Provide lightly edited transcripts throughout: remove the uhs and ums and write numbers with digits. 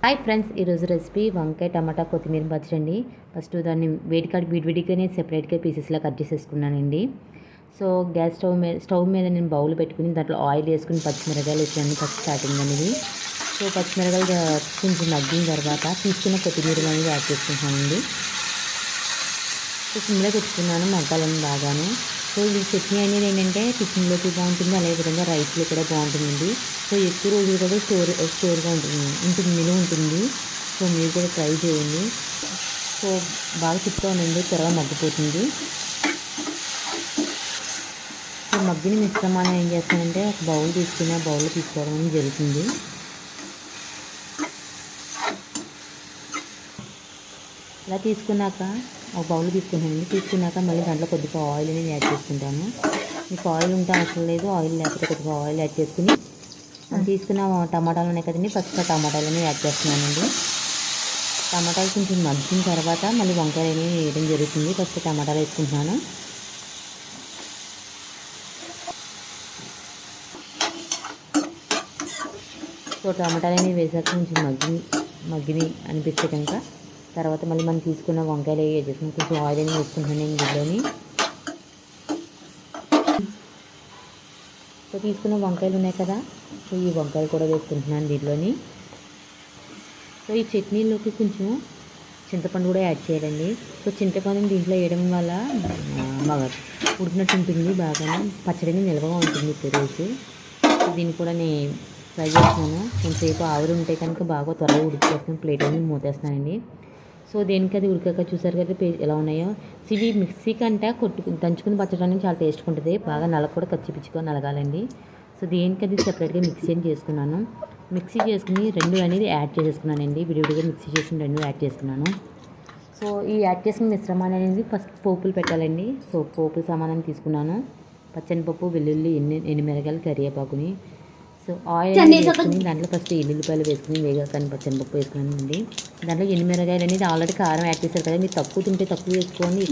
Hi friends, ఈరోజు recipe వంకాయ టమాటా కొత్తిమీర పచ్చడి అండి. ఫస్ట్ దాన్ని విడివిడిగానే సెపరేట్గా పీసెస్లా కట్ చేసేసుకున్నానండి. సో గ్యాస్ స్టవ్ మీద నేను బౌల్ పెట్టుకుని దాంట్లో ఆయిల్ వేసుకుని పచ్చిమిరకాయలు వేసాను ఫస్ట్ స్టార్టింగ్ అనేది. సో పచ్చిమిరకాయలు కొంచెం మగ్గిన తర్వాత తీసుకున్న కొత్తిమీర అనేది యాడ్ చేసుకుంటున్నానండి. సో సిమ్లో పెట్టుకున్నాను మగ్గాలని బాగాను. సో ఈ చట్నీ అనేది ఏంటంటే టిఫిన్లోకి బాగుంటుంది, అదే విధంగా రైస్లో కూడా బాగుంటుందండి. సో ఎక్కువ రోజులు కూడా స్టోర్గా ఉంటుంది నిలువ ఉంటుంది. సో మీరు కూడా ట్రై చేయండి. సో బాగా తిప్పుతూ ఉండండి, త్వరగా మగ్గిపోతుంది. సో మగ్గిన మిశ్రమాన్ని ఏం చేస్తానంటే ఒక బౌల్ తీసుకుని ఆ బౌల్లో తీసుకోవడం అనేది జరుగుతుంది. ఇలా తీసుకున్నాక ఒక బౌల్ తీసుకున్నాక మళ్ళీ దాంట్లో కొద్దిగా ఆయిల్ అనేది యాడ్ చేసుకుంటాము. మీకు ఆయిల్ ఉంటే అవసరం లేదు, ఆయిల్ లేకపోతే కొద్దిగా ఆయిల్ యాడ్ చేసుకుని తీసుకున్న టమాటాలు ఉన్నాయి కదండి, ఫస్ట్ టమాటాలని యాడ్ చేస్తున్నానండి. టమాటాలు కొంచెం మగ్గిన తర్వాత మళ్ళీ వంకాయలు అనేవి వేయడం జరుగుతుంది. ఫస్ట్ టమాటాలు వేసుకుంటున్నాను. సో టమాటాలు అనేవి వేసాక కొంచెం మగ్గిని అనిపిస్తే కనుక తర్వాత మళ్ళీ మనం తీసుకున్న వంకాయలు వేసేసుకుని కొంచెం ఆయిల్ అనేది వేసుకుంటున్నాను దీంట్లోని. సో తీసుకున్న వంకాయలు ఉన్నాయి కదా, సో ఈ వంకాయలు కూడా వేసుకుంటున్నాను దీంట్లోని. సో ఈ చట్నీలోకి కొంచెం చింతపండు కూడా యాడ్ చేయాలండి. సో చింతపండు దీంట్లో వేయడం వల్ల బాగా ఉడికినట్టు ఉంటుంది, బాగా పచ్చడిని నిల్వగా ఉంటుంది ఎక్కువ రోజు. సో దీన్ని కూడా నేను ఫ్రై చేస్తున్నాను. కొంచెంసేపు ఆవిరి ఉంటే కనుక బాగా త్వరగా ఉడికేస్తాను. ప్లేట్ అనేది మూతేస్తానండి. సో దేనికి అది ఉడికాక చూసారు కదా ఎలా ఉన్నాయో. ఇవి మిక్సీ కంటే దంచుకుని పచ్చడానికి చాలా టేస్ట్గా ఉంటుంది. బాగా కూడా కచ్చిపిచ్చిగా నలగాలండి. సో దేనికి అది సెపరేట్గా మిక్సీ చేసుకున్నాను. మిక్సీ చేసుకుని రెండు అనేది యాడ్ చేసేసుకున్నానండి. విడివిడిగా మిక్సీ చేసి రెండు యాడ్ చేసుకున్నాను. సో ఈ యాడ్ చేసిన మిశ్రమాన్ని అనేది ఫస్ట్ పోపులు పెట్టాలండి. సో పోపుల సామానాన్ని తీసుకున్నాను. పచ్చనిపప్పు, వెల్లుల్లి, ఎండుమిరపకాయలు, కరివేపాకుని. సో ఆయిల్ వేసుకుని దాంట్లో ఫస్ట్ ఎల్లుల్లిపాయలు వేసుకుని వేగాకని పచ్చనిపప్పు వేసుకున్నానండి. దాంట్లో ఎండుమిరపకాయలు అనేది ఆల్రెడీ కారం యాడ్ చేశారు కదా, మీరు తక్కువ తింటే తక్కువ వేసుకోండి.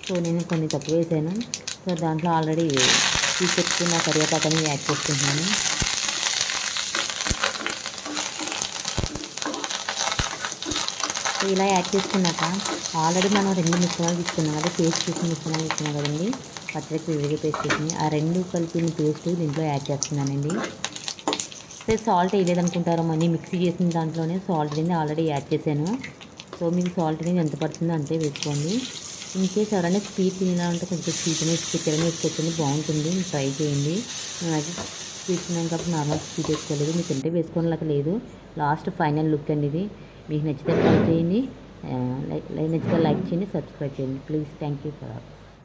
సో నేను కొన్ని తక్కువ వేసాను. సో దాంట్లో ఆల్రెడీ తీసుకొచ్చుకున్న కరివేపాకుని యాడ్ చేసుకుంటున్నాను. సో ఇలా యాడ్ చేసుకున్నాక ఆల్రెడీ మనం రెండు మిశ్రమాలు తీసుకున్నాం కదా, పేస్ట్ చేసిన మిశ్రమాలు తీసుకున్నాం కదండి, పచ్చడికి విడిగా పేస్ట్ చేసింది. ఆ రెండు కలిపిన పేస్ట్ దీంట్లో యాడ్ చేస్తున్నానండి. సో సాల్ట్ వేయలేదనుకుంటారో, మనీ మిక్సీ చేసిన దాంట్లోనే సాల్ట్ అనేది ఆల్రెడీ యాడ్ చేశాను. సో మీకు సాల్ట్ అనేది ఎంత పడుతుందో అంతే వేసుకోండి. ఇన్కేస్ ఎవరైనా స్వీట్ తినాలంటే కొంచెం స్వీట్ అనేది చక్కెర వేసుకొచ్చింది, బాగుంటుంది. ట్రై చేయండి. నేనైతే స్వీట్ తిన్నాను కాబట్టి నార్మల్ స్వీట్ వేసుకోలేదు. మీకు తింటే వేసుకోవడానికి లేదు. లాస్ట్ ఫైనల్ లుక్ అండి ఇది. మీకు నచ్చితే ట్రై చేయండి, నచ్చితే లైక్ చేయండి, సబ్స్క్రైబ్ చేయండి ప్లీజ్. Thank you for